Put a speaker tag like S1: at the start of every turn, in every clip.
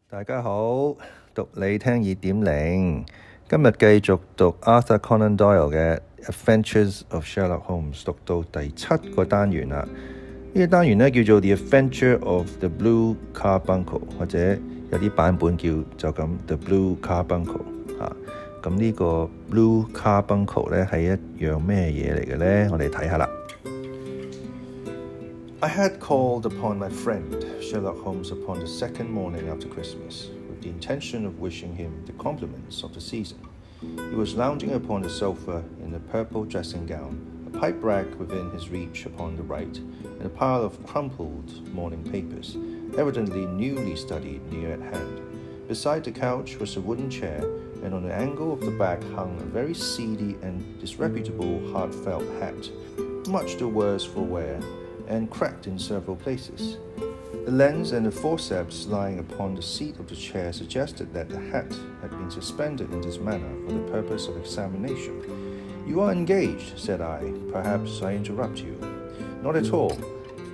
S1: 大家好，讀你聽2.0，今日繼續讀 Arthur Conan Doyle 嘅 Adventures of Sherlock Holmes， 讀到第7個單元啦。呢個單元咧叫做 The Adventure of the Blue Carbuncle， 或者有啲版本叫就咁 The Blue Carbuncle 嚇。咁呢個 Blue Carbuncle 咧係一樣咩嘢嚟嘅咧？我哋睇下啦。I had called upon my friend Sherlock Holmes upon the second morning after Christmas, with the intention of wishing him the compliments of the season. He was lounging upon the sofa in a purple dressing gown, a pipe rack within his reach upon the right, and a pile of crumpled morning papers, evidently newly studied, near at hand. Beside the couch was a wooden chair, and on the angle of the back hung a very seedy and disreputable hard felt hat, much the worse for wear, and cracked in several places. The lens and the forceps lying upon the seat of the chair suggested that the hat had been suspended in this manner for the purpose of examination. "You are engaged," said I. "Perhaps I interrupt you." "Not at all.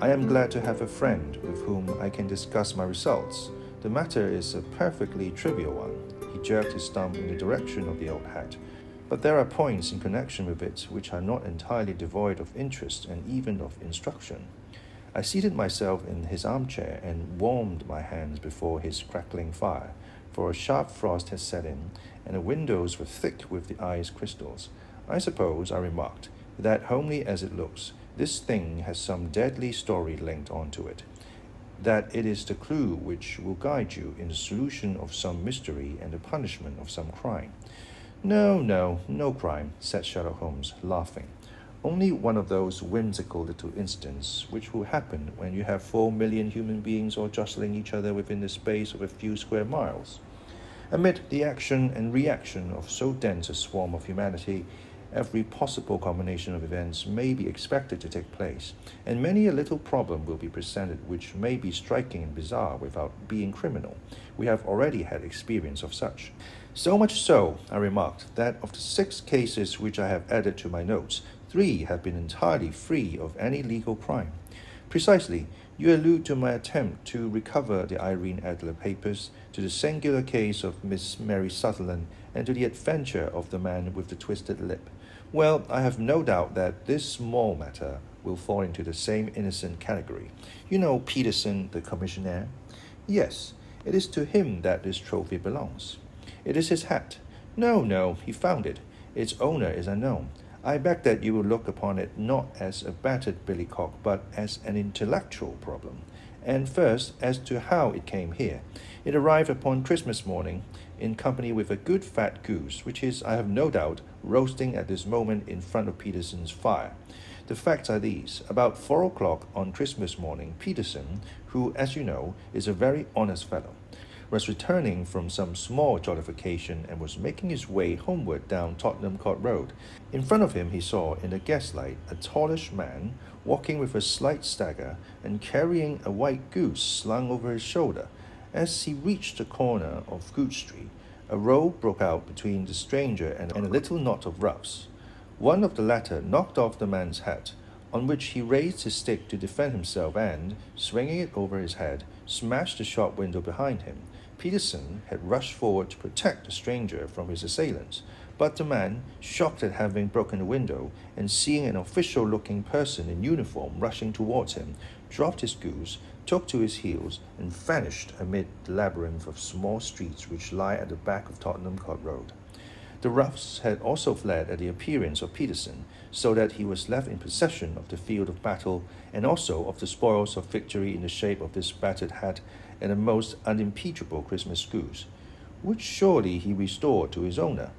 S1: I am glad to have a friend with whom I can discuss my results. The matter is a perfectly trivial one." He jerked his thumb in the direction of the old hat. "But there are points in connection with it which are not entirely devoid of interest and even of instruction." I seated myself in his armchair and warmed my hands before his crackling fire, for a sharp frost had set in, and the windows were thick with the ice crystals. "I suppose," I remarked, "that homely as it looks, this thing has some deadly story linked on to it, that it is the clue which will guide you in the solution of some mystery and the punishment of some crime." No crime," said Sherlock Holmes, laughing. "Only one of those whimsical little incidents which will happen when you have 4 million human beings all jostling each other within the space of a few square miles. Amid the action and reaction of so dense a swarm of humanity, every possible combination of events may be expected to take place, and many a little problem will be presented which may be striking and bizarre without being criminal. We have already had experience of such. So much so," I remarked, "that of the 6 cases which I have added to my notes, 3 have been entirely free of any legal crime." "Precisely. You allude to my attempt to recover the Irene Adler papers, to the singular case of Miss Mary Sutherland, and to the adventure of the man with the twisted lip. Well, I have no doubt that this small matter will fall into the same innocent category. You know Peterson, the commissionaire?" "Yes. It is to him that this trophy belongs." "It is his hat." No, he found it. Its owner is unknown. I beg that you will look upon it not as a battered billycock, but as an intellectual problem. And first, as to how it came here. It arrived upon Christmas morning, in company with a good fat goose, which is, I have no doubt, roasting at this moment in front of Peterson's fire. The facts are these. About 4 o'clock on Christmas morning, Peterson, who, as you know, is a very honest fellow, was returning from some small jollification and was making his way homeward down Tottenham Court Road. In front of him he saw, in the gaslight, a tallish man, walking with a slight stagger and carrying a white goose slung over his shoulder. As he reached the corner of Good Street, a row broke out between the stranger and a little knot of roughs. One of the latter knocked off the man's hat, on which he raised his stick to defend himself and, swinging it over his head, smashed the shop window behind him. Peterson had rushed forward to protect the stranger from his assailants, but the man, shocked at having broken the window and seeing an official-looking person in uniform rushing towards him, dropped his goose, took to his heels, and vanished amid the labyrinth of small streets which lie at the back of Tottenham Court Road. The roughs had also fled at the appearance of Peterson, so that he was left in possession of the field of battle and also of the spoils of victory in the shape of this battered hat and a most unimpeachable Christmas goose, which surely he restored to his owner.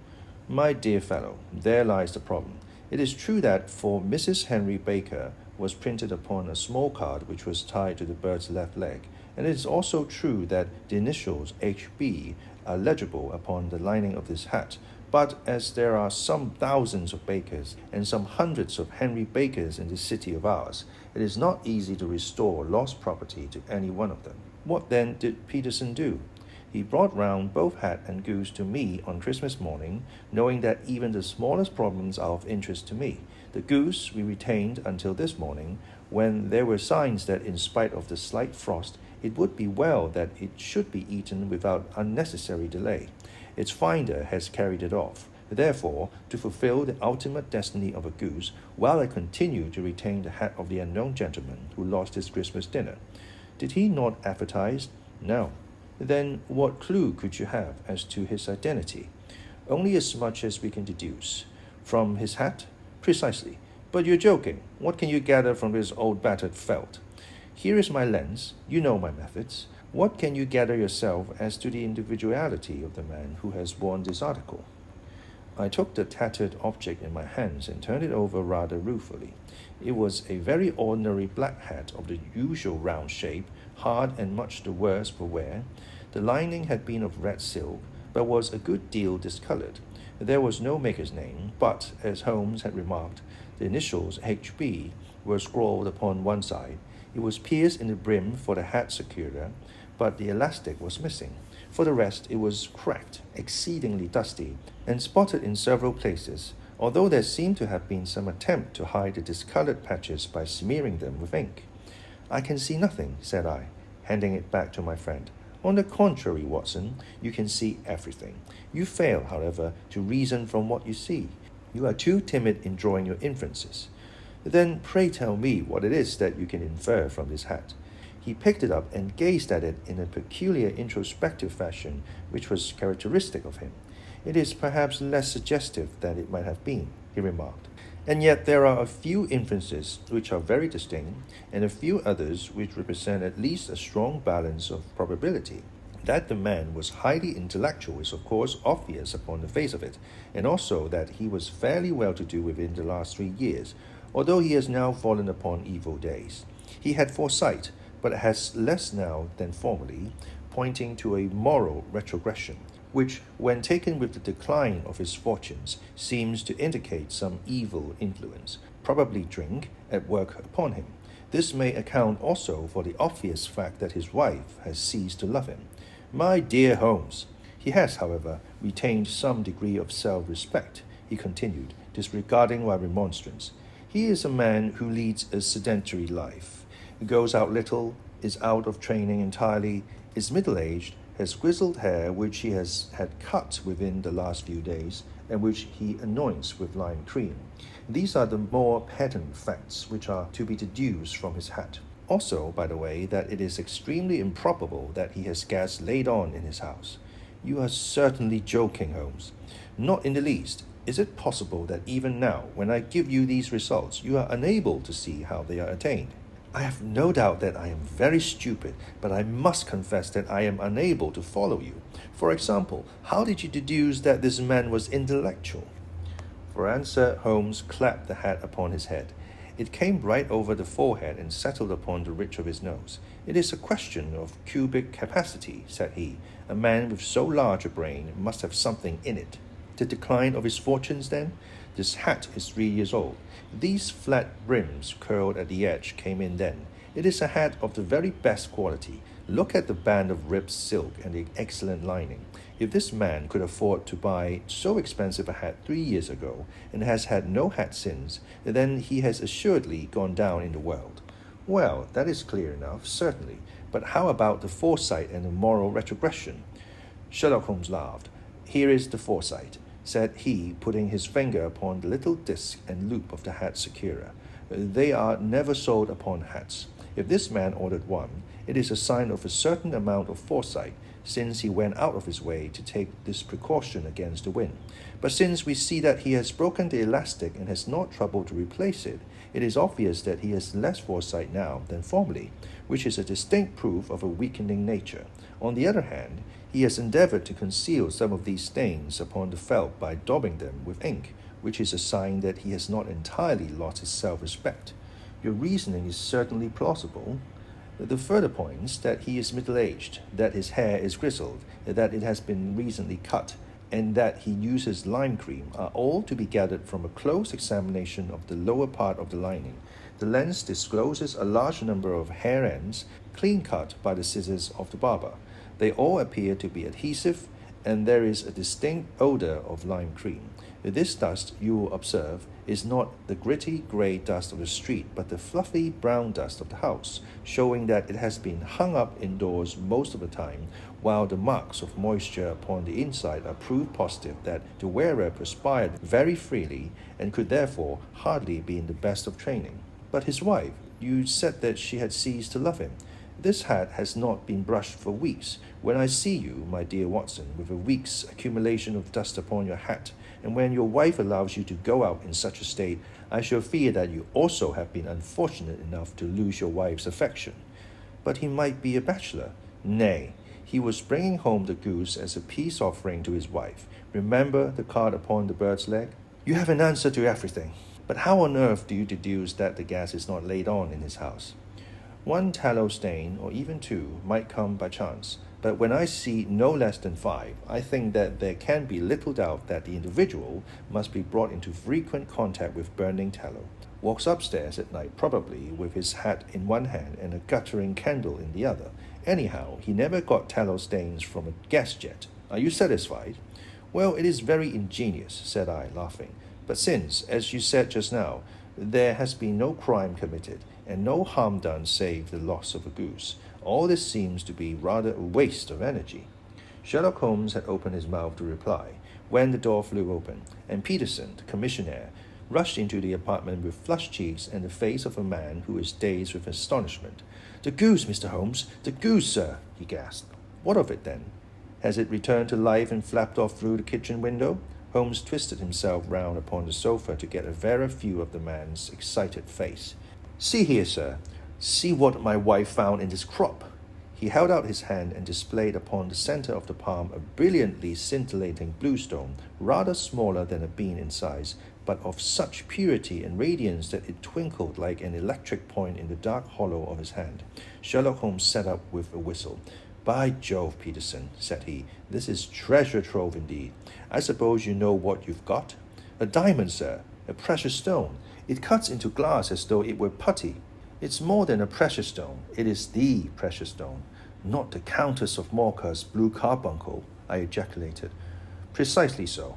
S1: My dear fellow, there lies the problem. It is true that "For Mrs. Henry Baker" was printed upon a small card which was tied to the bird's left leg, and it is also true that the initials H.B. are legible upon the lining of this hat, but as there are some thousands of Bakers and some hundreds of Henry Bakers in this city of ours, it is not easy to restore lost property to any one of them. What then did Peterson do? He brought round both hat and goose to me on Christmas morning, knowing that even the smallest problems are of interest to me. The goose we retained until this morning, when there were signs that in spite of the slight frost, It would be well that it should be eaten without unnecessary delay. Its finder has carried it off. Therefore, to fulfill the ultimate destiny of a goose, while I continue to retain the hat of the unknown gentleman who lost his Christmas dinner. Did he not advertise? No. Then what clue could you have as to his identity? Only as much as we can deduce. From his hat? Precisely. But you're joking. What can you gather from this old battered felt? Here is my lens. You know my methods. What can you gather yourself as to the individuality of the man who has worn this article? I took the tattered object in my hands and turned it over rather ruefully. It was a very ordinary black hat of the usual round shape, hard and much the worse for wear. The lining had been of red silk, but was a good deal discolored. There was no maker's name, but, as Holmes had remarked, the initials H.B. were scrawled upon one side. It was pierced in the brim for the hat securer, but the elastic was missing. For the rest, it was cracked, exceedingly dusty, and spotted in several places, although there seemed to have been some attempt to hide the discolored patches by smearing them with ink. I can see nothing, said I, handing it back to my friend. On the contrary, Watson, you can see everything. You fail, however, to reason from what you see. You are too timid in drawing your inferences. Then pray tell me what it is that you can infer from this hat. He picked it up and gazed at it in a peculiar introspective fashion which was characteristic of him. It is perhaps less suggestive than it might have been, he remarked. And yet there are a few inferences which are very distinct, and a few others which represent at least a strong balance of probability. That the man was highly intellectual is of course obvious upon the face of it, and also that he was fairly well-to-do within the last 3 years, although he has now fallen upon evil days. He had foresight, but has less now than formerly, pointing to a moral retrogression, which, when taken with the decline of his fortunes, seems to indicate some evil influence, probably drink, at work upon him. This may account also for the obvious fact that his wife has ceased to love him. My dear Holmes, he has, however, retained some degree of self-respect, he continued, disregarding my remonstrance. He is a man who leads a sedentary life, goes out little, is out of training entirely, is middle-aged, has grizzled hair which he has had cut within the last few days, and which he anoints with lime cream. These are the more patent facts which are to be deduced from his hat. Also, by the way, that it is extremely improbable that he has gas laid on in his house. You are certainly joking, Holmes. Not in the least. Is it possible that even now, when I give you these results, you are unable to see how they are attained? I have no doubt that I am very stupid, but I must confess that I am unable to follow you. For example, how did you deduce that this man was intellectual? For answer, Holmes clapped the hat upon his head. It came right over the forehead and settled upon the ridge of his nose. It is a question of cubic capacity, said he. A man with so large a brain must have something in it. The decline of his fortunes, then? This hat is 3 years old. These flat brims curled at the edge came in then. It is a hat of the very best quality. Look at the band of ribbed silk and the excellent lining. If this man could afford to buy so expensive a hat 3 years ago, and has had no hat since, then he has assuredly gone down in the world. Well, that is clear enough, certainly. But how about the foresight and the moral retrogression? Sherlock Holmes laughed. Here is the foresight, said he, putting his finger upon the little disc and loop of the hat securer. They are never sold upon hats. If this man ordered one, it is a sign of a certain amount of foresight, since he went out of his way to take this precaution against the wind. But since we see that he has broken the elastic and has not troubled to replace it, it is obvious that he has less foresight now than formerly, which is a distinct proof of a weakening nature. On the other hand, he has endeavored to conceal some of these stains upon the felt by daubing them with ink, which is a sign that he has not entirely lost his self-respect. Your reasoning is certainly plausible. The further points, that he is middle-aged, that his hair is grizzled, that it has been recently cut, and that he uses lime cream, are all to be gathered from a close examination of the lower part of the lining. The lens discloses a large number of hair ends, clean cut by the scissors of the barber. They all appear to be adhesive, and there is a distinct odor of lime cream. This dust, you will observe, is not the gritty grey dust of the street, but the fluffy brown dust of the house, showing that it has been hung up indoors most of the time, while the marks of moisture upon the inside are proof positive that the wearer perspired very freely and could therefore hardly be in the best of training. But his wife, you said that she had ceased to love him. This hat has not been brushed for weeks. When I see you, my dear Watson, with a week's accumulation of dust upon your hat, and when your wife allows you to go out in such a state, I shall fear that you also have been unfortunate enough to lose your wife's affection. But he might be a bachelor. Nay, he was bringing home the goose as a peace offering to his wife. Remember the card upon the bird's leg? You have an answer to everything. But how on earth do you deduce that the gas is not laid on in his house? One tallow stain, or even two, might come by chance, but when I see no less than 5, I think that there can be little doubt that the individual must be brought into frequent contact with burning tallow. Walks upstairs at night, probably with his hat in one hand and a guttering candle in the other. Anyhow, he never got tallow stains from a gas jet. Are you satisfied? Well, it is very ingenious, said I, laughing. But since, as you said just now, there has been no crime committed, and no harm done save the loss of a goose, all this seems to be rather a waste of energy. Sherlock Holmes had opened his mouth to reply, when the door flew open, and Peterson, the commissionaire, rushed into the apartment with flushed cheeks and the face of a man who is dazed with astonishment. "The goose, Mr. Holmes! The goose, sir!" he gasped. "What of it, then? Has it returned to life and flapped off through the kitchen window?" Holmes twisted himself round upon the sofa to get a fairer view of the man's excited face. "See here, sir. See what my wife found in this crop." He held out his hand and displayed upon the center of the palm a brilliantly scintillating blue stone, rather smaller than a bean in size, but of such purity and radiance that it twinkled like an electric point in the dark hollow of his hand. Sherlock Holmes sat up with a whistle. "By Jove, Peterson," said he, "this is treasure trove indeed. I suppose you know what you've got?" "A diamond, sir. A precious stone. It cuts into glass as though it were putty." "It's more than a precious stone. It is the precious stone." "Not the Countess of Morcar's blue carbuncle," I ejaculated. "Precisely so.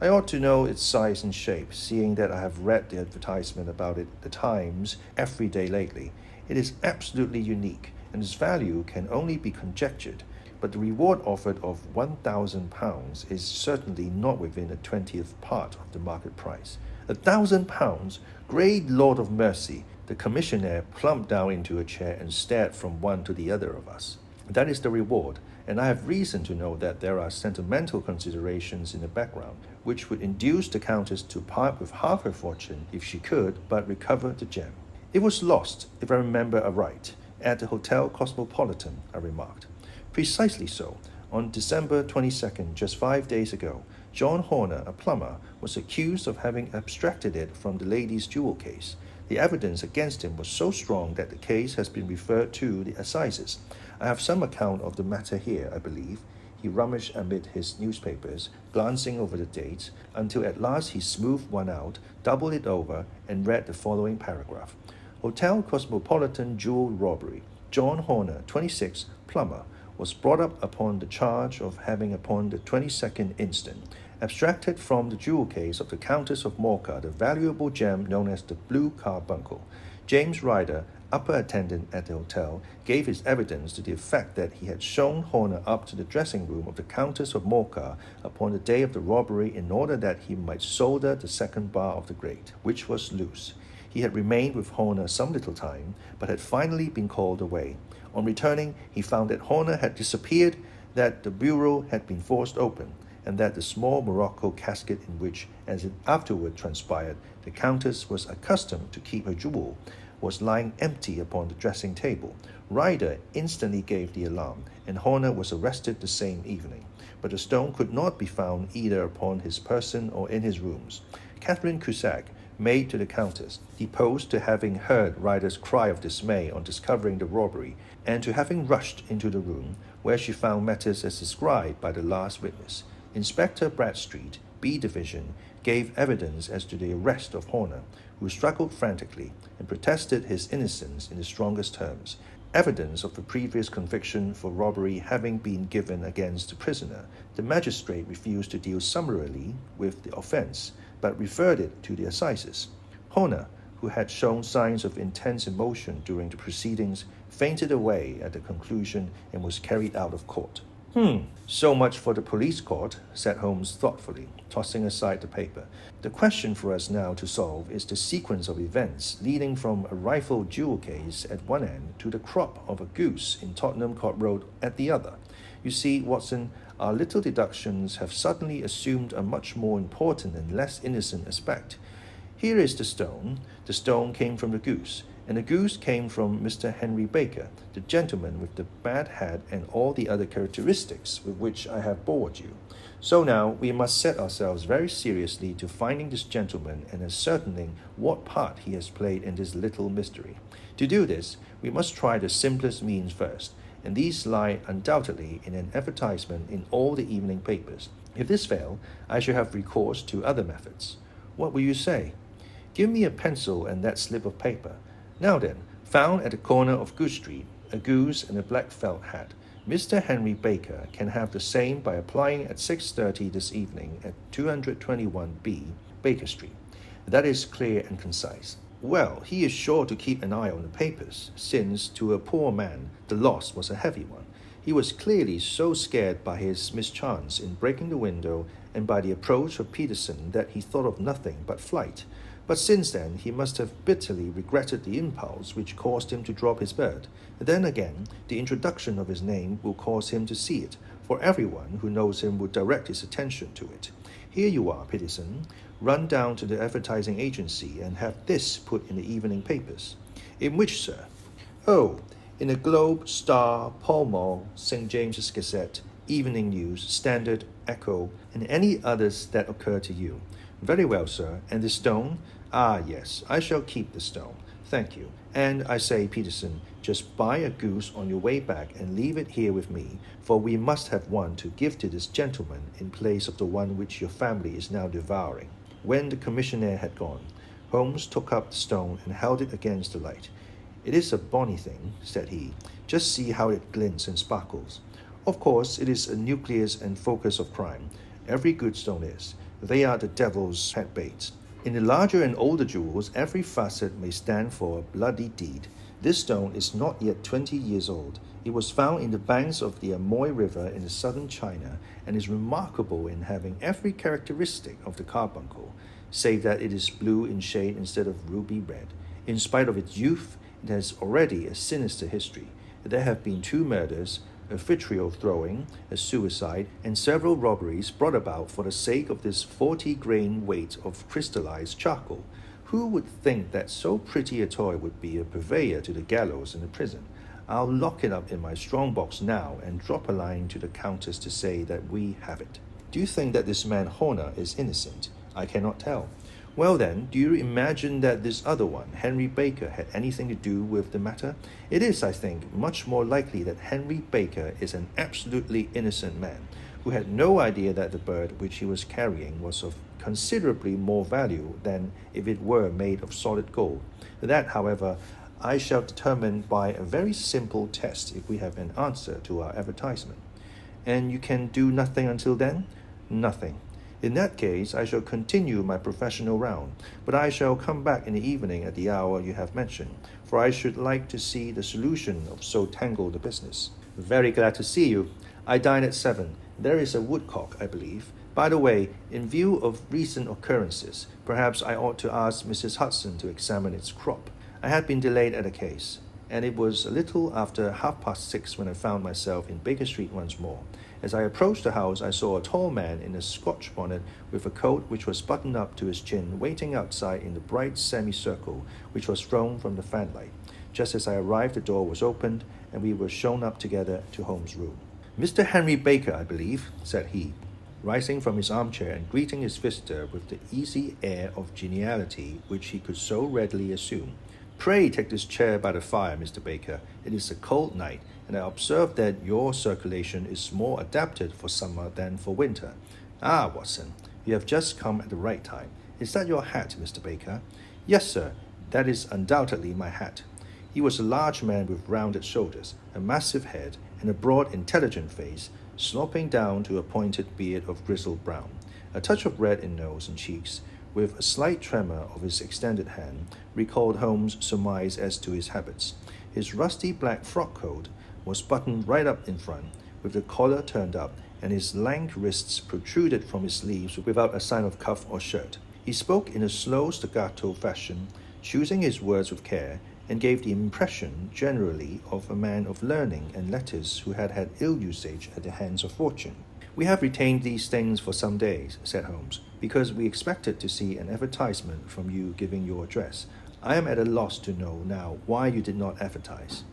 S1: I ought to know its size and shape, seeing that I have read the advertisement about it the Times every day lately. It is absolutely unique, and its value can only be conjectured, but the reward offered of £1,000 is certainly not within a 20th part of the market price." £1,000? Great Lord of mercy! The commissionaire plumped down into a chair and stared from one to the other of us. "That is the reward, and I have reason to know that there are sentimental considerations in the background, which would induce the Countess to part with half her fortune if she could but recover the gem." "It was lost, if I remember aright, at the Hotel Cosmopolitan," I remarked. "Precisely so. On December 22nd, just 5 days ago, John Horner, a plumber, was accused of having abstracted it from the lady's jewel case. The evidence against him was so strong that the case has been referred to the assizes. I have some account of the matter here, I believe." He rummaged amid his newspapers, glancing over the dates, until at last he smoothed one out, doubled it over, and read the following paragraph. "Hotel Cosmopolitan jewel robbery. John Horner, 26, plumber, was brought up upon the charge of having upon the 22nd instant abstracted from the jewel case of the Countess of Morcar the valuable gem known as the blue carbuncle. James Ryder, upper attendant at the hotel, gave his evidence to the effect that he had shown Horner up to the dressing room of the Countess of Morcar upon the day of the robbery in order that he might solder the second bar of the grate, which was loose. He had remained with Horner some little time, but had finally been called away. On returning, he found that Horner had disappeared, that the bureau had been forced open, and that the small morocco casket in which, as it afterward transpired, the Countess was accustomed to keep her jewel, was lying empty upon the dressing table. Ryder instantly gave the alarm, and Horner was arrested the same evening. But the stone could not be found either upon his person or in his rooms. Catherine Cusack, maid to the Countess, deposed to having heard Ryder's cry of dismay on discovering the robbery, and to having rushed into the room, where she found matters as described by the last witness. Inspector Bradstreet, B Division, gave evidence as to the arrest of Horner, who struggled frantically and protested his innocence in the strongest terms. evidence of the previous conviction for robbery having been given against the prisoner, the magistrate refused to deal summarily with the offence, but referred it to the assizes. Horner, who had shown signs of intense emotion during the proceedings, fainted away at the conclusion and was carried out of court. So much for the police court, said Holmes thoughtfully, tossing aside the paper. The question for us now to solve is the sequence of events leading from a rifled jewel case at one end to the crop of a goose in Tottenham Court Road at the other. You see, Watson, our little deductions have suddenly assumed a much more important and less innocent aspect. Here is the stone. The stone came from the goose, and the goose came from Mr. Henry Baker, the gentleman with the bad hat and all the other characteristics with which I have bored you. So now we must set ourselves very seriously to finding this gentleman and ascertaining what part he has played in this little mystery. To do this, we must try the simplest means first, and these lie undoubtedly in an advertisement in all the evening papers. If this fail, I shall have recourse to other methods. What will you say? Give me a pencil and that slip of paper. Now then, found at the corner of Goose Street, a goose and a black felt hat. Mr. Henry Baker can have the same by applying at 6:30 this evening at 221B Baker Street. That is clear and concise. Well, he is sure to keep an eye on the papers, since, to a poor man, the loss was a heavy one. He was clearly so scared by his mischance in breaking the window and by the approach of Peterson that he thought of nothing but flight. But since then, he must have bitterly regretted the impulse which caused him to drop his bird. Then again, the introduction of his name will cause him to see it, for everyone who knows him will direct his attention to it. Here you are, Peterson. Run down to the advertising agency and have this put in the evening papers. In which, sir? Oh, in the Globe, Star, Pall Mall, St. James's Gazette, Evening News, Standard, Echo, and any others that occur to you. Very well, sir. And the stone? Ah, yes, I shall keep the stone. Thank you. And I say, Peterson, just buy a goose on your way back and leave it here with me, for we must have one to give to this gentleman in place of the one which your family is now devouring. When the commissioner had gone, Holmes took up the stone and held it against the light. It is a bonny thing, said he. Just see how it glints and sparkles. Of course, it is a nucleus and focus of crime. Every good stone is. They are the devil's pet baits. In the larger and older jewels, every facet may stand for a bloody deed. This stone is not yet 20 years old. It was found in the banks of the Amoy River in the southern China and is remarkable in having every characteristic of the carbuncle, save that it is blue in shade instead of ruby red. In spite of its youth, it has already a sinister history. There have been 2 murders, a vitriol throwing, a suicide, and several robberies brought about for the sake of this 40-grain weight of crystallized charcoal. Who would think that so pretty a toy would be a purveyor to the gallows and the prison? I'll lock it up in my strongbox now and drop a line to the countess to say that we have it. Do you think that this man Horner is innocent? I cannot tell. Well then, do you imagine that this other one, Henry Baker, had anything to do with the matter? It is, I think, much more likely that Henry Baker is an absolutely innocent man, who had no idea that the bird which he was carrying was of considerably more value than if it were made of solid gold. That, however, I shall determine by a very simple test if we have an answer to our advertisement. And you can do nothing until then? Nothing. In that case, I shall continue my professional round, but I shall come back in the evening at the hour you have mentioned, for I should like to see the solution of so tangled a business. Very glad to see you. I dine at 7. There is a woodcock, I believe. By the way, in view of recent occurrences, perhaps I ought to ask Mrs. Hudson to examine its crop. I had been delayed at a case, and it was a little after 6:30 when I found myself in Baker Street once more. As I approached the house, I saw a tall man in a Scotch bonnet with a coat which was buttoned up to his chin waiting outside in the bright semicircle which was thrown from the fanlight. Just as I arrived, the door was opened, and we were shown up together to Holmes' room. Mr. Henry Baker, I believe, said he, rising from his armchair and greeting his visitor with the easy air of geniality which he could so readily assume. Pray take this chair by the fire, Mr. Baker. It is a cold night, and I observe that your circulation is more adapted for summer than for winter. Ah, Watson, you have just come at the right time. Is that your hat, Mr. Baker? Yes, sir, that is undoubtedly my hat. He was a large man with rounded shoulders, a massive head, and a broad, intelligent face, sloping down to a pointed beard of grizzled brown, a touch of red in nose and cheeks, with a slight tremor of his extended hand, recalled Holmes' surmise as to his habits. His rusty black frock coat was buttoned right up in front, with the collar turned up, and his lank wrists protruded from his sleeves without a sign of cuff or shirt. He spoke in a slow staccato fashion, choosing his words with care, and gave the impression generally of a man of learning and letters who had had ill usage at the hands of fortune. "We have retained these things for some days," said Holmes, "because we expected to see an advertisement from you giving your address. I am at a loss to know now why you did not advertise."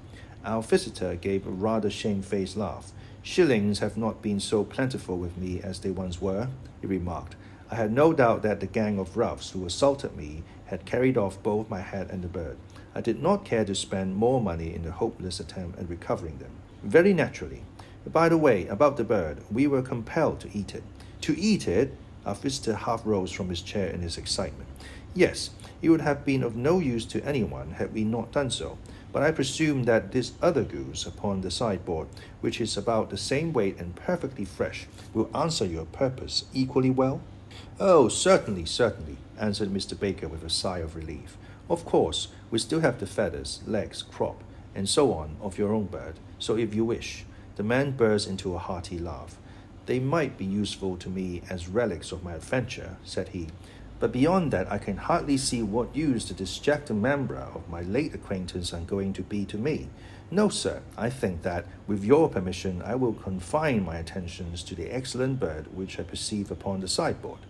S1: Our visitor gave a rather shamefaced laugh. "Shillings have not been so plentiful with me as they once were," he remarked. "I had no doubt that the gang of roughs who assaulted me had carried off both my hat and the bird. I did not care to spend more money in the hopeless attempt at recovering them." "Very naturally. By the way, about the bird, we were compelled to eat it." "To eat it?" Our visitor half rose from his chair in his excitement. "Yes, it would have been of no use to anyone had we not done so. But I presume that this other goose upon the sideboard, which is about the same weight and perfectly fresh, will answer your purpose equally well?" "Oh, certainly, certainly," answered Mr. Baker with a sigh of relief. "Of course, we still have the feathers, legs, crop, and so on of your own bird, so if you wish—" The man burst into a hearty laugh. "They might be useful to me as relics of my adventure," said he. "But beyond that I can hardly see what use the disjected member of my late acquaintance are going to be to me. No, sir, I think that, with your permission, I will confine my attentions to the excellent bird which I perceive upon the sideboard."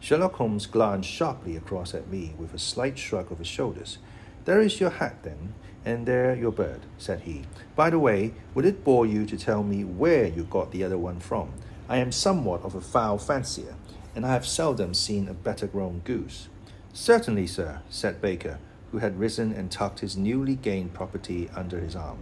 S1: Sherlock Holmes glanced sharply across at me with a slight shrug of his shoulders. "There is your hat, then, and there your bird," said he. "By the way, would it bore you to tell me where you got the other one from? I am somewhat of a fowl fancier, and I have seldom seen a better-grown goose." "Certainly, sir," said Baker, who had risen and tucked his newly gained property under his arm.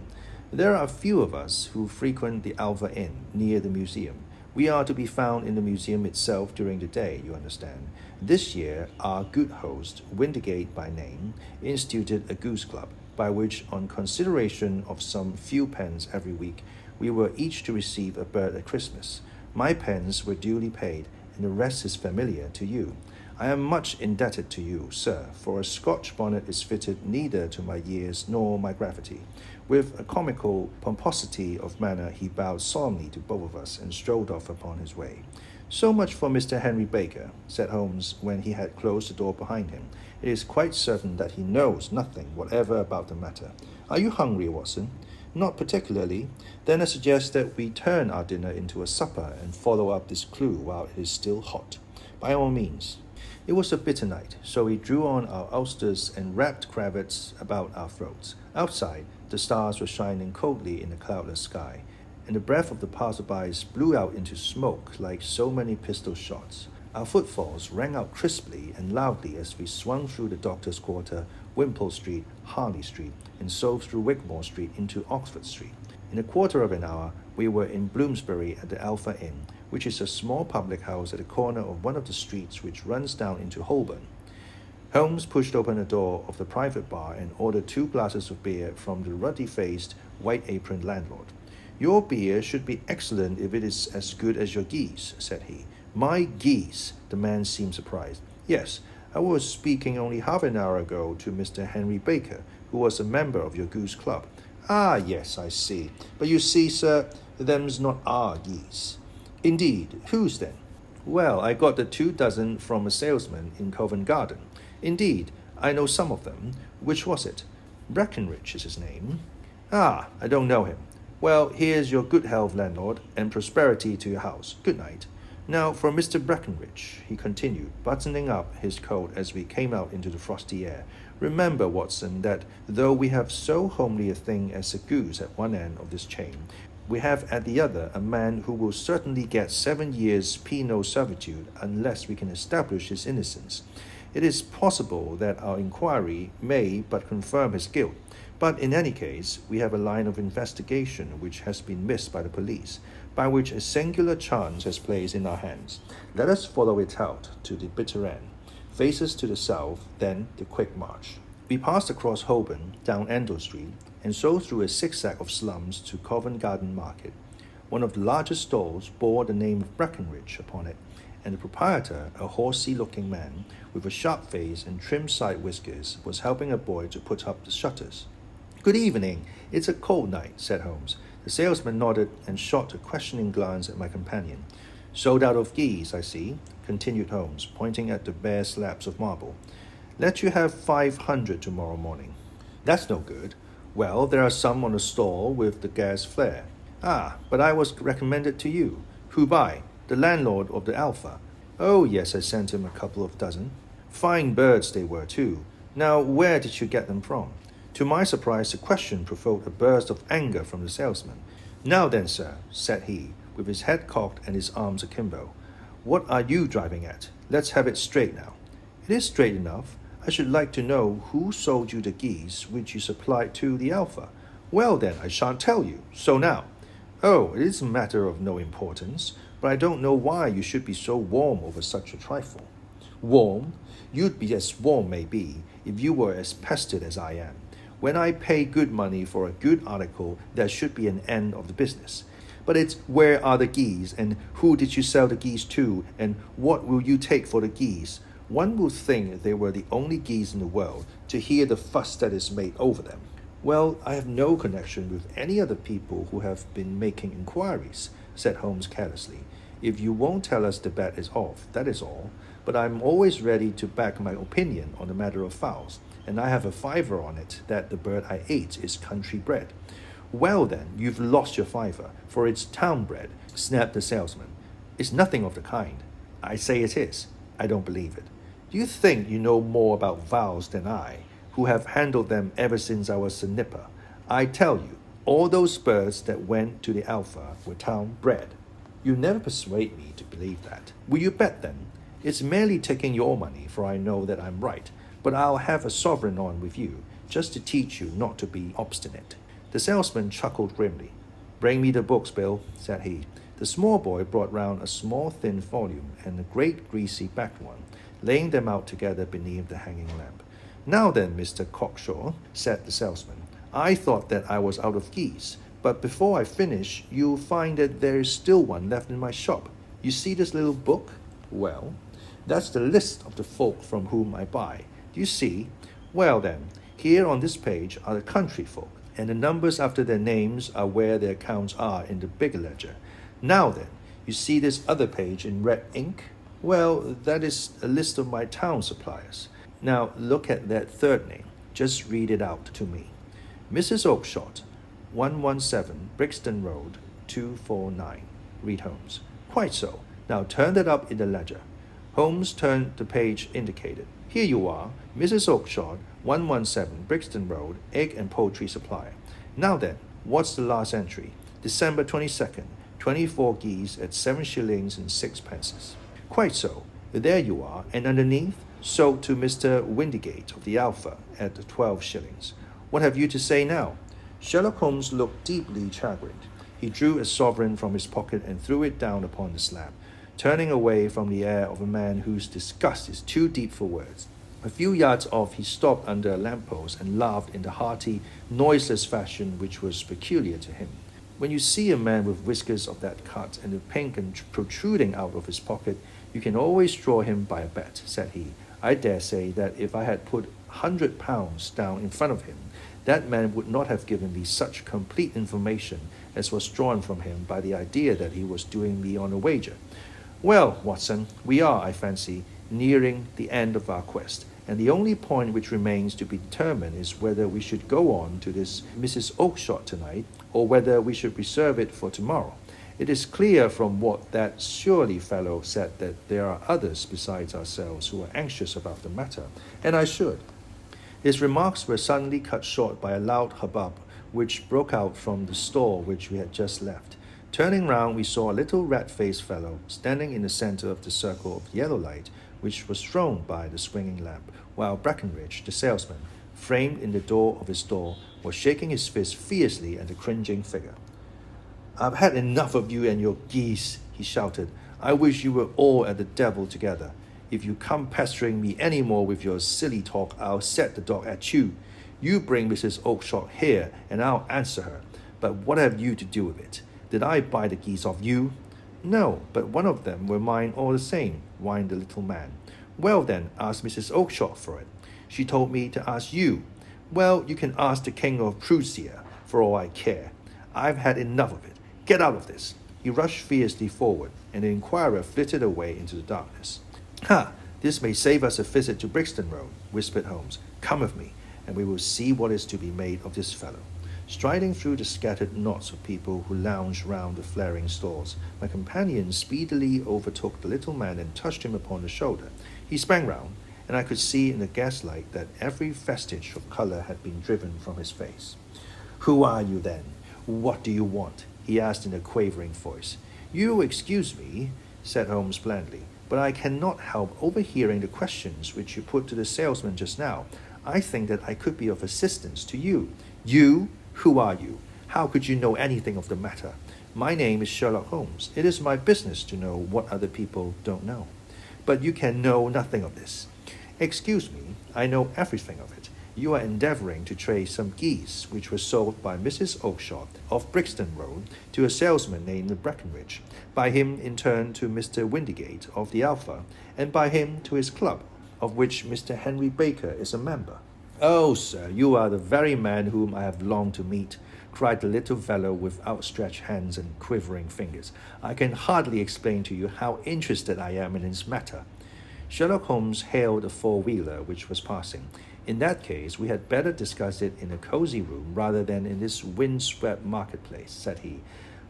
S1: "There are a few of us who frequent the Alpha Inn, near the museum. We are to be found in the museum itself during the day, you understand. This year, our good host, Wintergate by name, instituted a goose club, by which, on consideration of some few pence every week, we were each to receive a bird at Christmas. My pence were duly paid, and the rest is familiar to you. I am much indebted to you, sir, for a Scotch bonnet is fitted neither to my years nor my gravity." With a comical pomposity of manner, he bowed solemnly to both of us and strolled off upon his way. "So much for Mr. Henry Baker," said Holmes when he had closed the door behind him. "It is quite certain that he knows nothing whatever about the matter. Are you hungry, Watson?" "Not particularly." "Then I suggest that we turn our dinner into a supper and follow up this clue while it is still hot." "By all means." It was a bitter night, so we drew on our ulsters and wrapped cravats about our throats. Outside, the stars were shining coldly in the cloudless sky, and the breath of the passer-bys blew out into smoke like so many pistol shots. Our footfalls rang out crisply and loudly as we swung through the Doctor's Quarter, Wimpole Street, Harley Street, and so through Wigmore Street into Oxford Street. In a quarter of an hour, we were in Bloomsbury at the Alpha Inn, which is a small public house at the corner of one of the streets which runs down into Holborn. Holmes pushed open the door of the private bar and ordered 2 glasses of beer from the ruddy-faced, white-aproned landlord. "Your beer should be excellent if it is as good as your geese," said he. "My geese?" The man seemed surprised. "Yes, I was speaking only half an hour ago to Mr. Henry Baker, who was a member of your goose club." "Ah, yes, I see. But you see, sir, them's not our geese." "Indeed, whose then?" "Well, I got the 2 dozen from a salesman in Covent Garden." "Indeed, I know some of them. Which was it?" "Breckenridge is his name." "Ah, I don't know him. Well, here's your good health, landlord, and prosperity to your house. Good night. Now for Mr. Breckenridge," he continued, buttoning up his coat as we came out into the frosty air. "Remember, Watson, that though we have so homely a thing as a goose at one end of this chain, we have at the other a man who will certainly get 7 years' penal servitude unless we can establish his innocence. It is possible that our inquiry may but confirm his guilt, but in any case, we have a line of investigation which has been missed by the police, by which a singular chance has placed in our hands. Let us follow it out to the bitter end. Faces to the south, then the quick march." We passed across Holborn, down Endell Street, and so through a zigzag of slums to Covent Garden Market. One of the largest stalls bore the name of Breckenridge upon it, and the proprietor, a horsey-looking man with a sharp face and trim side whiskers, was helping a boy to put up the shutters. "Good evening. It's a cold night," said Holmes. The salesman nodded and shot a questioning glance at my companion. "Sold out of geese, I see," continued Holmes, pointing at the bare slabs of marble. "Let you have 500 tomorrow morning." "That's no good." "Well, there are some on the stall with the gas flare." "Ah, but I was recommended to you." "Who by?" "The landlord of the Alpha." "Oh, yes, I sent him a couple of dozen." "Fine birds they were, too. Now, where did you get them from?" To my surprise, the question provoked a burst of anger from the salesman. "Now then, sir," said he, with his head cocked and his arms akimbo, "what are you driving at? Let's have it straight now." "It is straight enough. I should like to know who sold you the geese which you supplied to the Alpha." "Well, then, I shan't tell you. So now." "Oh, it is a matter of no importance, but I don't know why you should be so warm over such a trifle." "Warm? You'd be as warm, maybe, if you were as pestered as I am. When I pay good money for a good article, there should be an end of the business. But it's where are the geese, and who did you sell the geese to, and what will you take for the geese? One would think they were the only geese in the world to hear the fuss that is made over them." "Well, I have no connection with any other people who have been making inquiries," said Holmes carelessly. "If you won't tell us, the bet is off, that is all. But I'm always ready to back my opinion on the matter of fowls, and I have a fiver on it that the bird I ate is country bred." "Well, then, you've lost your fiver, for it's town bred," snapped the salesman. "It's nothing of the kind." "I say it is. I don't believe it." "Do you think you know more about fowls than I, who have handled them ever since I was a nipper? I tell you, all those birds that went to the Alpha were town bred." "You never persuade me to believe that." "Will you bet then?" "It's merely taking your money, for I know that I'm right, but I'll have a sovereign on with you, just to teach you not to be obstinate." The salesman chuckled grimly. "Bring me the books, Bill," said he. The small boy brought round a small thin volume and a great greasy backed one, laying them out together beneath the hanging lamp. "Now then, Mr. Cockshaw," said the salesman, "I thought that I was out of geese, but before I finish, you'll find that there is still one left in my shop. You see this little book? Well, that's the list of the folk from whom I buy. Do you see? Well then, here on this page are the country folk, and the numbers after their names are where their accounts are in the bigger ledger. Now then, you see this other page in red ink? Well, that is a list of my town suppliers. Now look at that third name. Just read it out to me. Mrs. Oakshott, 117 Brixton Road, 249. Read Holmes. "Quite so. Now turn that up in the ledger." Holmes turned the page indicated. "Here you are, Mrs. Oakshott, 117 Brixton Road, egg and poultry supplier. Now then, what's the last entry? December 22nd, 24 geese at 7 shillings and 6 pences. "Quite so. There you are, and underneath, sold to Mr. Windigate of the Alpha at 12 shillings. What have you to say now?" Sherlock Holmes looked deeply chagrined. He drew a sovereign from his pocket and threw it down upon the slab, turning away from the air of a man whose disgust is too deep for words. A few yards off, he stopped under a lamppost and laughed in the hearty, noiseless fashion which was peculiar to him. "When you see a man with whiskers of that cut and the pink and protruding out of his pocket, you can always draw him by a bet," said he. "I dare say that if I had put £100 down in front of him, that man would not have given me such complete information as was drawn from him by the idea that he was doing me on a wager. Well, Watson, we are, I fancy, nearing the end of our quest, and the only point which remains to be determined is whether we should go on to this Mrs. Oakshott tonight, or whether we should reserve it for tomorrow. It is clear from what that surly fellow said that there are others besides ourselves who are anxious about the matter, and I should." His remarks were suddenly cut short by a loud hubbub which broke out from the store which we had just left. Turning round, we saw a little rat-faced fellow standing in the center of the circle of yellow light which was thrown by the swinging lamp, while Breckenridge, the salesman, framed in the door of his store, was shaking his fist fiercely at the cringing figure. "I've had enough of you and your geese," he shouted. "I wish you were all at the devil together. If you come pestering me any more with your silly talk, I'll set the dog at you. You bring Mrs. Oakshott here, and I'll answer her. But what have you to do with it? Did I buy the geese of you? No, but one of them were mine all the same, whined the little man. Well then, ask Mrs. Oakshott for it. She told me to ask you. Well, you can ask the King of Prussia, for all I care. I've had enough of it. Get out of this. He rushed fiercely forward, and the inquirer flitted away into the darkness. Ha! This may save us a visit to Brixton Road, whispered Holmes. Come with me, and we will see what is to be made of this fellow. Striding through the scattered knots of people who lounged round the flaring stalls, my companion speedily overtook the little man and touched him upon the shoulder. He sprang round, and I could see in the gaslight that every vestige of colour had been driven from his face. Who are you, then? What do you want? He asked in a quavering voice. You excuse me, said Holmes blandly, but I cannot help overhearing the questions which you put to the salesman just now. I think that I could be of assistance to you. You? Who are you? How could you know anything of the matter? My name is Sherlock Holmes. It is my business to know what other people don't know. But you can know nothing of this. Excuse me, I know everything of it. You are endeavouring to trace some geese which were sold by Mrs. Oakshott of Brixton Road to a salesman named Breckenridge, by him in turn to Mr. Windigate of the Alpha, and by him to his club, of which Mr. Henry Baker is a member. Oh, sir, you are the very man whom I have longed to meet, cried the little fellow with outstretched hands and quivering fingers. I can hardly explain to you how interested I am in this matter. Sherlock Holmes hailed a four-wheeler which was passing. In that case, we had better discuss it in a cosy room rather than in this wind-swept marketplace, said he.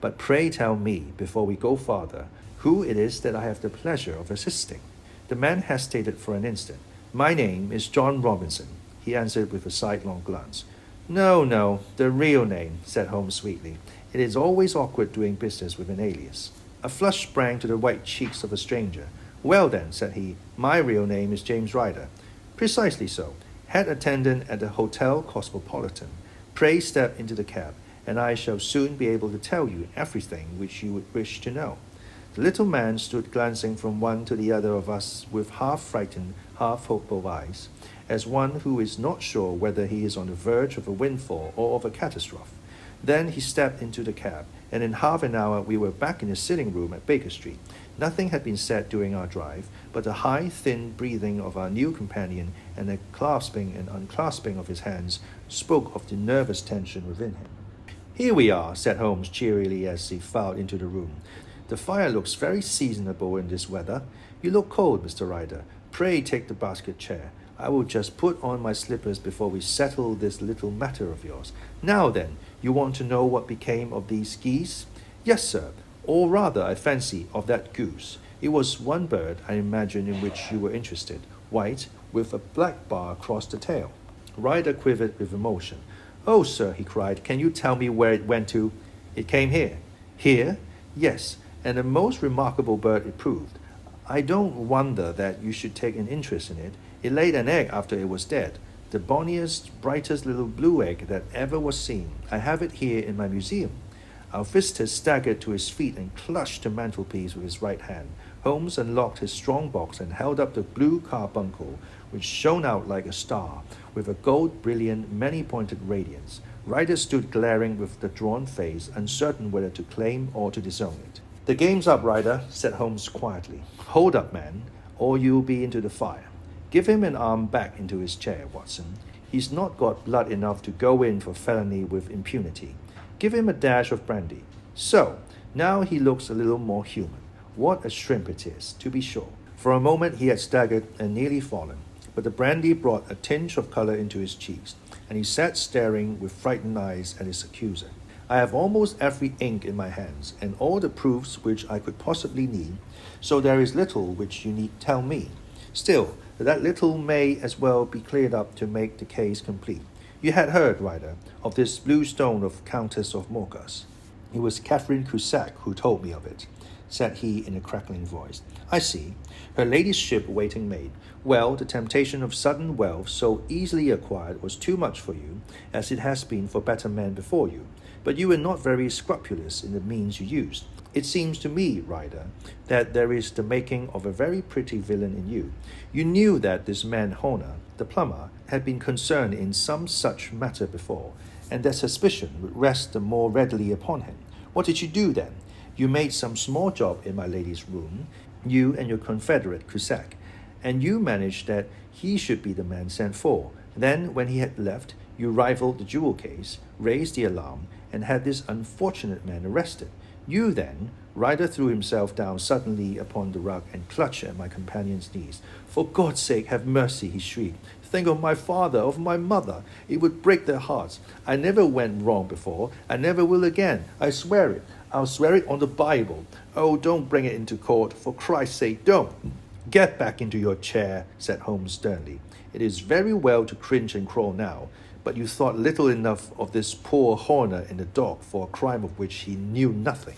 S1: But pray tell me, before we go farther, who it is that I have the pleasure of assisting. The man hesitated for an instant. My name is John Robinson, he answered with a sidelong glance. No, the real name, said Holmes sweetly. It is always awkward doing business with an alias. A flush sprang to the white cheeks of a stranger. Well then, said he, my real name is James Ryder. Precisely so. Head attendant at the Hotel Cosmopolitan. Pray step into the cab, and I shall soon be able to tell you everything which you would wish to know. The little man stood glancing from one to the other of us with half-frightened, half-hopeful eyes, as one who is not sure whether he is on the verge of a windfall or of a catastrophe. Then he stepped into the cab, and in half an hour we were back in the sitting room at Baker Street. Nothing had been said during our drive, but the high, thin breathing of our new companion and the clasping and unclasping of his hands spoke of the nervous tension within him. Here we are, said Holmes cheerily as he filed into the room. The fire looks very seasonable in this weather. You look cold, Mr. Ryder. Pray take the basket chair. I will just put on my slippers before we settle this little matter of yours. Now then, you want to know what became of these geese? Yes, sir. Or rather, I fancy, of that goose. It was one bird, I imagine, in which you were interested, white, with a black bar across the tail. Ryder quivered with emotion. Oh, sir, he cried, can you tell me where it went to? It came here. Here? Yes, and a most remarkable bird it proved. I don't wonder that you should take an interest in it. It laid an egg after it was dead, the bonniest, brightest little blue egg that ever was seen. I have it here in my museum. Our visitor staggered to his feet and clutched the mantelpiece with his right hand. Holmes unlocked his strong box and held up the blue carbuncle, which shone out like a star, with a gold, brilliant, many-pointed radiance. Ryder stood glaring with the drawn face, uncertain whether to claim or to disown it. The game's up, Ryder, said Holmes quietly. Hold up, man, or you'll be into the fire. Give him an arm back into his chair, Watson. He's not got blood enough to go in for felony with impunity. Give him a dash of brandy. So, now he looks a little more human. What a shrimp it is, to be sure. For a moment he had staggered and nearly fallen, but the brandy brought a tinge of colour into his cheeks, and he sat staring with frightened eyes at his accuser. I have almost every ink in my hands, and all the proofs which I could possibly need, so there is little which you need tell me. Still, that little may as well be cleared up to make the case complete. You had heard, Ryder, of this blue stone of Countess of Morgas. It was Catherine Cusack who told me of it, said he in a crackling voice. I see. Her ladyship waiting maid. Well, the temptation of sudden wealth so easily acquired was too much for you, as it has been for better men before you. But you were not very scrupulous in the means you used. It seems to me, Ryder, that there is the making of a very pretty villain in you. You knew that this man Horner, the plumber, had been concerned in some such matter before, and that suspicion would rest the more readily upon him. What did you do then? You made some small job in my lady's room, you and your confederate Cusack, and you managed that he should be the man sent for. Then, when he had left, you rifled the jewel case, raised the alarm, and had this unfortunate man arrested. You then, Ryder threw himself down suddenly upon the rug and clutched at my companion's knees. For God's sake, have mercy, he shrieked. Think of my father, of my mother. It would break their hearts. I never went wrong before. I never will again. I swear it. I'll swear it on the Bible. Oh, don't bring it into court. For Christ's sake, don't. Get back into your chair, said Holmes sternly. It is very well to cringe and crawl now, but you thought little enough of this poor Horner in the dock for a crime of which he knew nothing.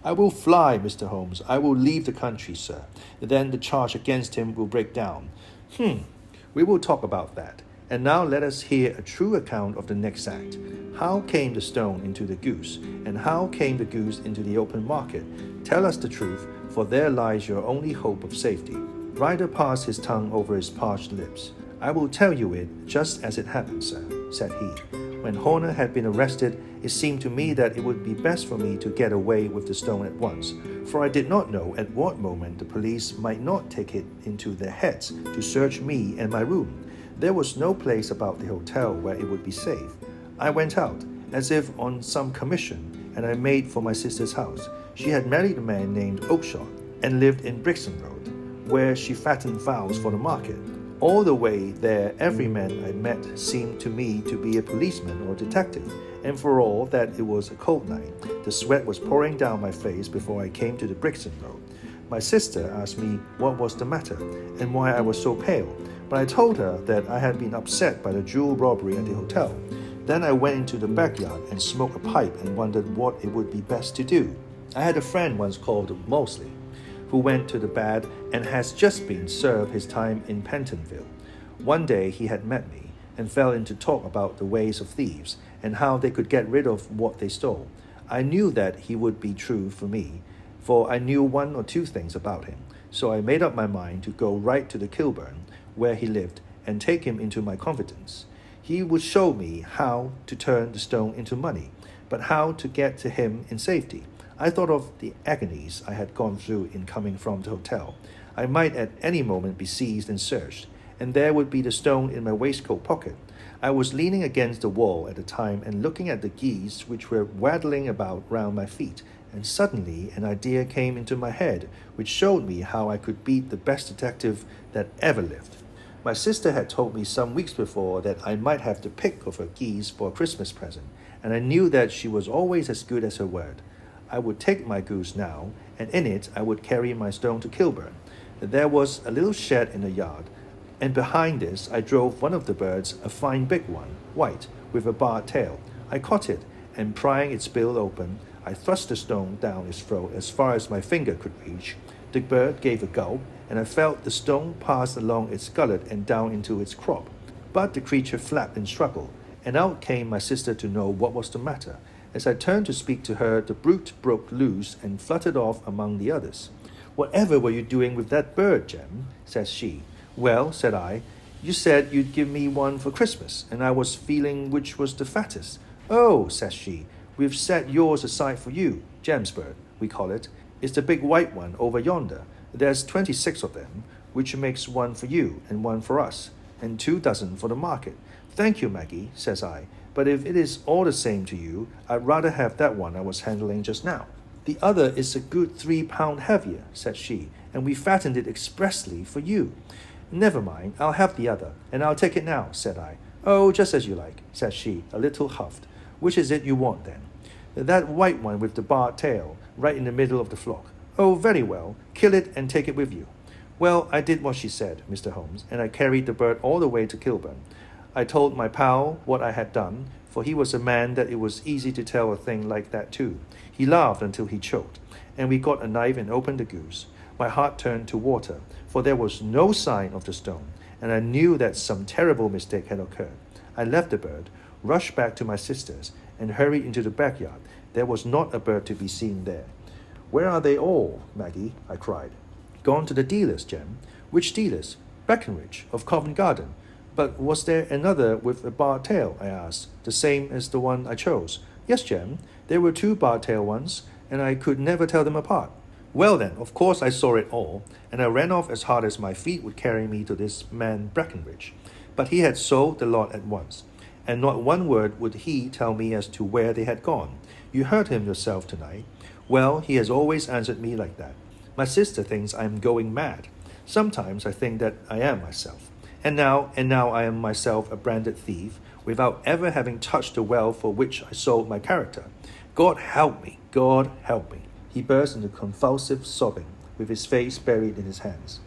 S1: I will fly, Mr. Holmes. I will leave the country, sir. Then the charge against him will break down. We will talk about that. And now let us hear a true account of the next act. How came the stone into the goose, and how came the goose into the open market? Tell us the truth, for there lies your only hope of safety. Ryder passed his tongue over his parched lips. I will tell you it just as it happened, sir, said he. When Horner had been arrested, it seemed to me that it would be best for me to get away with the stone at once, for I did not know at what moment the police might not take it into their heads to search me and my room. There was no place about the hotel where it would be safe. I went out, as if on some commission, and I made for my sister's house. She had married a man named Oakshott, and lived in Brixton Road, where she fattened fowls for the market. All the way there, every man I met seemed to me to be a policeman or detective, and for all that it was a cold night, the sweat was pouring down my face before I came to the Brixton Road. My sister asked me what was the matter, and why I was so pale, but I told her that I had been upset by the jewel robbery at the hotel. Then I went into the backyard and smoked a pipe and wondered what it would be best to do. I had a friend once called Mosley, who went to the bad and has just been served his time in Pentonville. One day he had met me and fell into talk about the ways of thieves and how they could get rid of what they stole. I knew that he would be true for me, for I knew one or two things about him. So I made up my mind to go right to the Kilburn, where he lived, and take him into my confidence. He would show me how to turn the stone into money, but how to get to him in safety. I thought of the agonies I had gone through in coming from the hotel. I might at any moment be seized and searched, and there would be the stone in my waistcoat pocket. I was leaning against the wall at the time and looking at the geese which were waddling about round my feet, and suddenly an idea came into my head which showed me how I could beat the best detective that ever lived. My sister had told me some weeks before that I might have the pick of her geese for a Christmas present, and I knew that she was always as good as her word. I would take my goose now, and in it I would carry my stone to Kilburn. There was a little shed in the yard, and behind this I drove one of the birds, a fine big one, white, with a barred tail. I caught it, and prying its bill open, I thrust the stone down its throat as far as my finger could reach. The bird gave a gulp, and I felt the stone pass along its gullet and down into its crop. But the creature flapped and struggled, and out came my sister to know what was the matter. As I turned to speak to her, the brute broke loose and fluttered off among the others. "Whatever were you doing with that bird, Jem?" says she. "Well," said I, "you said you'd give me one for Christmas, and I was feeling which was the fattest." "Oh," says she, "we've set yours aside for you, Jem's bird, we call it. It's the big white one over yonder. There's 26 of them, which makes one for you and one for us, and 2 dozen for the market." "Thank you, Maggie," says I, "but if it is all the same to you, I'd rather have that one I was handling just now." "The other is a good 3 pound heavier," said she, "and we fattened it expressly for you." "Never mind, I'll have the other, and I'll take it now," said I. "Oh, just as you like," said she, a little huffed. "Which is it you want, then?" "That white one with the barred tail, right in the middle of the flock." "Oh, very well. Kill it and take it with you." Well, I did what she said, Mr. Holmes, and I carried the bird all the way to Kilburn. I told my pal what I had done, for he was a man that it was easy to tell a thing like that to. He laughed until he choked, and we got a knife and opened the goose. My heart turned to water, for there was no sign of the stone, and I knew that some terrible mistake had occurred. I left the bird, rushed back to my sister's, and hurried into the backyard. There was not a bird to be seen there. Where are they all, Maggie? I cried. Gone to the dealers, Jem. Which dealers? Breckenridge, of Covent Garden. But was there another with a barred tail? I asked. The same as the one I chose. Yes, Jem. There were 2 barred tail ones, and I could never tell them apart. Well then, of course I saw it all, and I ran off as hard as my feet would carry me to this man Breckenridge. But he had sold the lot at once, and not one word would he tell me as to where they had gone. You heard him yourself tonight. Well, he has always answered me like that. My sister thinks I am going mad. Sometimes I think that I am myself. And now I am myself a branded thief, without ever having touched the wealth for which I sold my character. God help me, God help me. He burst into convulsive sobbing, with his face buried in his hands.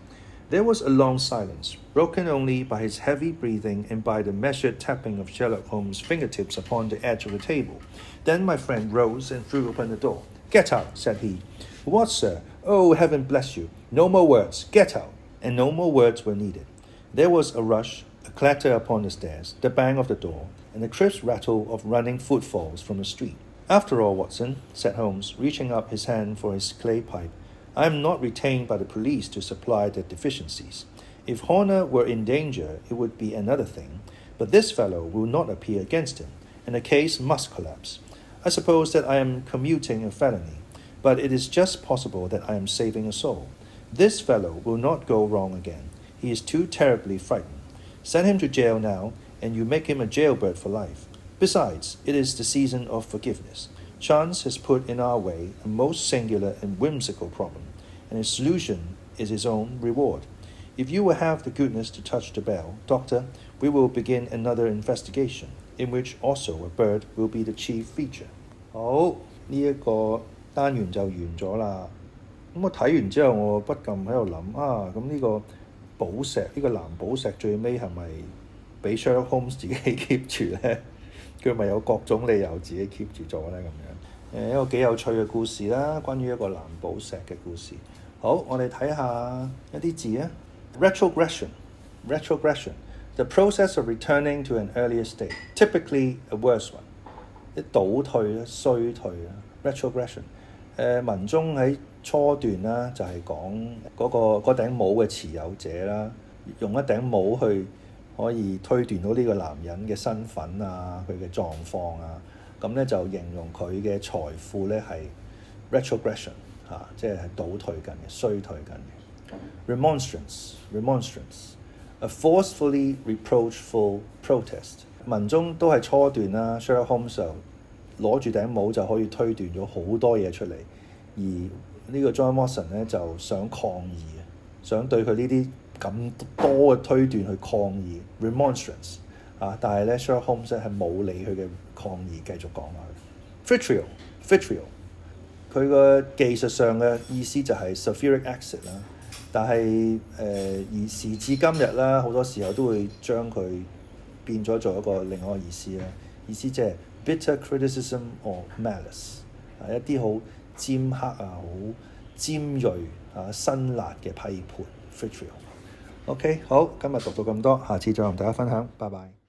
S1: There was a long silence, broken only by his heavy breathing and by the measured tapping of Sherlock Holmes' fingertips upon the edge of the table. Then my friend rose and threw open the door. Get out, said he. What, sir? Oh, heaven bless you. No more words. Get out. And no more words were needed. There was a rush, a clatter upon the stairs, the bang of the door, and the crisp rattle of running footfalls from the street. After all, Watson, said Holmes, reaching up his hand for his clay pipe, I am not retained by the police to supply their deficiencies. If Horner were in danger, it would be another thing, but this fellow will not appear against him, and the case must collapse. I suppose that I am commuting a felony, but it is just possible that I am saving a soul. This fellow will not go wrong again. He is too terribly frightened. Send him to jail now, and you make him a jailbird for life. Besides, it is the season of forgiveness. Chance has put in our way a most singular and whimsical problem, and its solution is his own reward. If you will have the goodness to touch the bell, Doctor, we will begin another investigation, in which also a bird will be the chief feature. 好，呢一個單元就完咗啦。咁我睇完之後，我不禁喺度諗啊，咁呢個寶石，呢個藍寶石最尾係咪俾 Sherlock Holmes 自己 keep 住咧？佢咪有各種理由自己 keep 住咗咧咁樣？一個幾有趣嘅故事啦，關於一個藍寶石嘅故事。好，我哋睇下一啲字啊。Retrogression, the process of returning to an earlier state, typically a worse one. 啲倒退啦、衰退啦 ，retrogression。文中喺初段啦，就係講嗰頂帽嘅持有者啦，用一頂帽去可以推斷到呢個男人嘅身份啊，佢嘅狀況啊，咁咧就形容佢嘅財富咧係 retrogression 嚇，即係倒退緊嘅、衰退緊嘅。Remonstrance, a forcefully reproachful protest。文中都係初段啦 ，Sherlock Holmes 就攞住頂帽就可以推斷咗好多嘢出嚟，而呢個 John Watson 咧就想抗議啊，想對佢呢啲咁多嘅推斷去抗議 remonstrance 啊，但係咧 Sherlock Holmes 係冇理佢嘅抗議，繼續講落去。Vitriol 佢個技術上嘅意思就係 sulfuric acid 啦，但係而時至今日啦，好多時候都會將佢變咗做一個另外一個意思啦，意思即係 bitter criticism or malice 啊，一啲好尖刻啊、好尖鋭啊、辛辣嘅批判 Vitriol。OK， 好，今日讀到咁多，下次再同大家分享，拜拜。